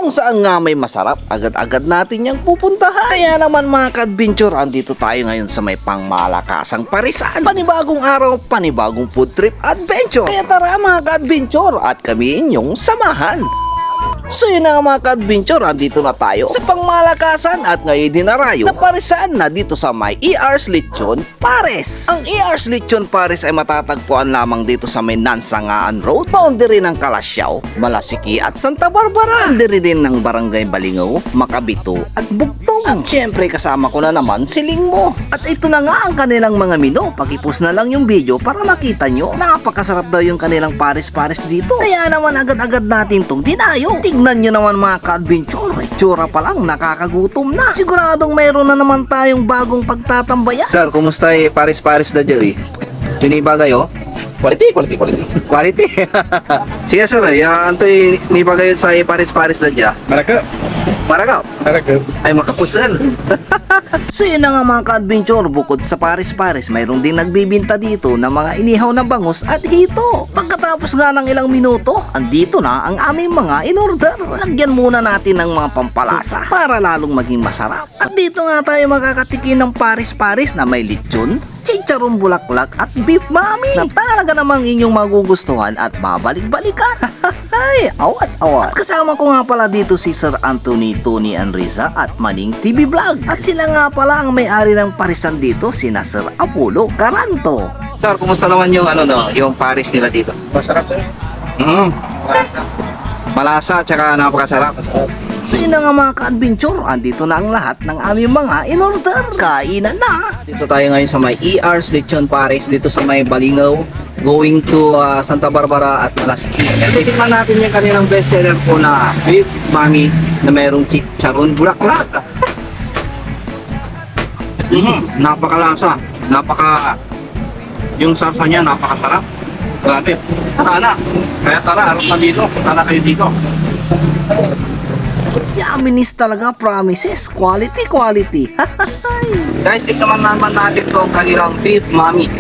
kung saan nga may masarap, agad-agad natin yung pupuntahan. Kaya naman mga ka-adventure, andito tayo ngayon sa may pangmalakasang parisan. Panibagong araw, panibagong food trip adventure. Kaya tara mga ka-adventure at kami inyong samahan. So yun na nga mga ka-adventure, andito na tayo sa pangmalakasan at ngayon dinarayo na parisan na dito sa may ER's Lechon Pares. Ang ER's Lechon Pares ay matatagpuan lamang dito sa may Nansangaan Road, boundary ng Kalasyaw, Malasiki at Santa Barbara. Boundary din ng Barangay Balingaw, Makabito at Bugtong. At syempre kasama ko na naman si Lingmo. At ito na nga ang kanilang mga menu. Pag-ipos na lang yung video para makita nyo. Napakasarap daw yung kanilang pares-pares dito. Kaya naman agad-agad natin tong dinayo. Tignan nyo naman mga ka-adventure, itsura pa lang nakakagutom na. Siguradong mayroon na naman tayong bagong pagtatambayan. Sir, kumusta paris-paris na dyan Tiniba kayo? Quality. Sige sir, antoy niba kayo sa paris-paris na dyan? Maraka. Ay makapusal. So yun na nga mga ka-adventure, bukod sa pares-pares, mayroon din nagbibinta dito ng mga inihaw na bangus at hito. Pagkatapos nga ng ilang minuto, andito na ang aming mga in-order. Lagyan muna natin ng mga pampalasa para lalong maging masarap. At dito nga tayo makakatikim ng pares-pares na may lechon, chicharong bulaklak at beef mami na talaga namang inyong magugustuhan at babalik-balikan. Ay, awat. At kasama ko nga pala dito si Sir Anthony Tony Anriza at Maning TV Vlog. At sila nga pala ang may-ari ng parisan dito, sina Sir Apollo Caranto. Sir, kumusta naman yung yung paris nila dito? Masarap eh. Malasa, tsaka napakasarap. So yun na nga mga ka-adventure, andito na ang lahat ng aming mga in-order. Kainan na! Dito tayo ngayon sa may ER's Lechon Pares, dito sa may Balingaw, going to Santa Barbara at Malasiki. Titikman natin yung kanilang bestseller po na beef mami na mayroong chicharon bulaklak. Napakalasa, yung sarsa niya napakasarap. Grabe. Tara na. Kaya tara, harap na dito. Punta na kayo dito. Yaminis talaga, promises. Quality. Guys, tignan naman natin itong kanilang beef mami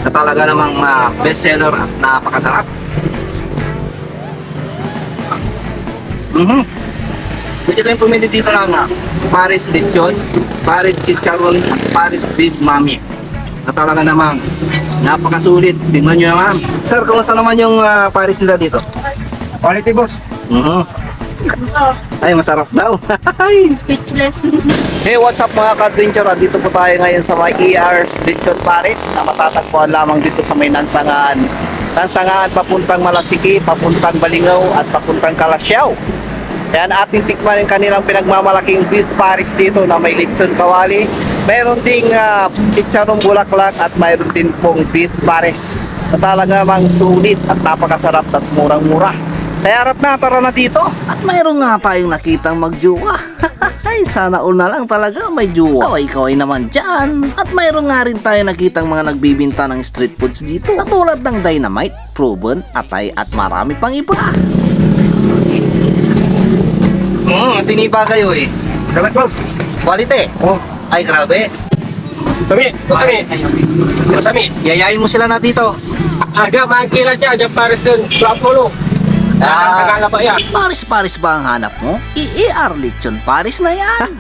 na talaga namang bestseller at napakasarap. Pwede kayong pumili dito lang Paris Lechon, Paris Chicharon at Paris Beef Mami na talaga namang napakasulit. Tingnan nyo naman. Sir, kumusta naman yung Paris nila dito? Quality boss. Ay, masarap daw. Speechless. Hey, what's up mga ka-adventure? Dito po tayo ngayon sa may ER's Lechon Pares na matatagpuan lamang dito sa may Nansangaan. Nansangaan papuntang Malasiki, papuntang Balingaw at papuntang Kalasyaw. Kaya ating tikman yung kanilang pinagmamalaking beef pares dito na may lechon kawali. Mayroon ding chicharong bulaklak at mayroon din pong beef pares na talaga namang sulit at napakasarap at murang-mura. Kaya tara na dito. At mayroon nga tayong nakitang magjuwa. Ay, sana all na lang talaga may juwa. Kaway-kaway naman dyan. At mayroon nga rin tayo nakitang mga nagbibinta ng street foods dito. Katulad ng dynamite, proven, atay at marami pang iba. Tiniba kayo Salamat boss. Quality. Oh. Ay, grabe. Sami. Yayain mo sila na dito. Aga, makikila dyan. Dyan pares din. Apollo. Sa ba yan? Paris-paris ba ang hanap mo? ER Lechon Pares na yan.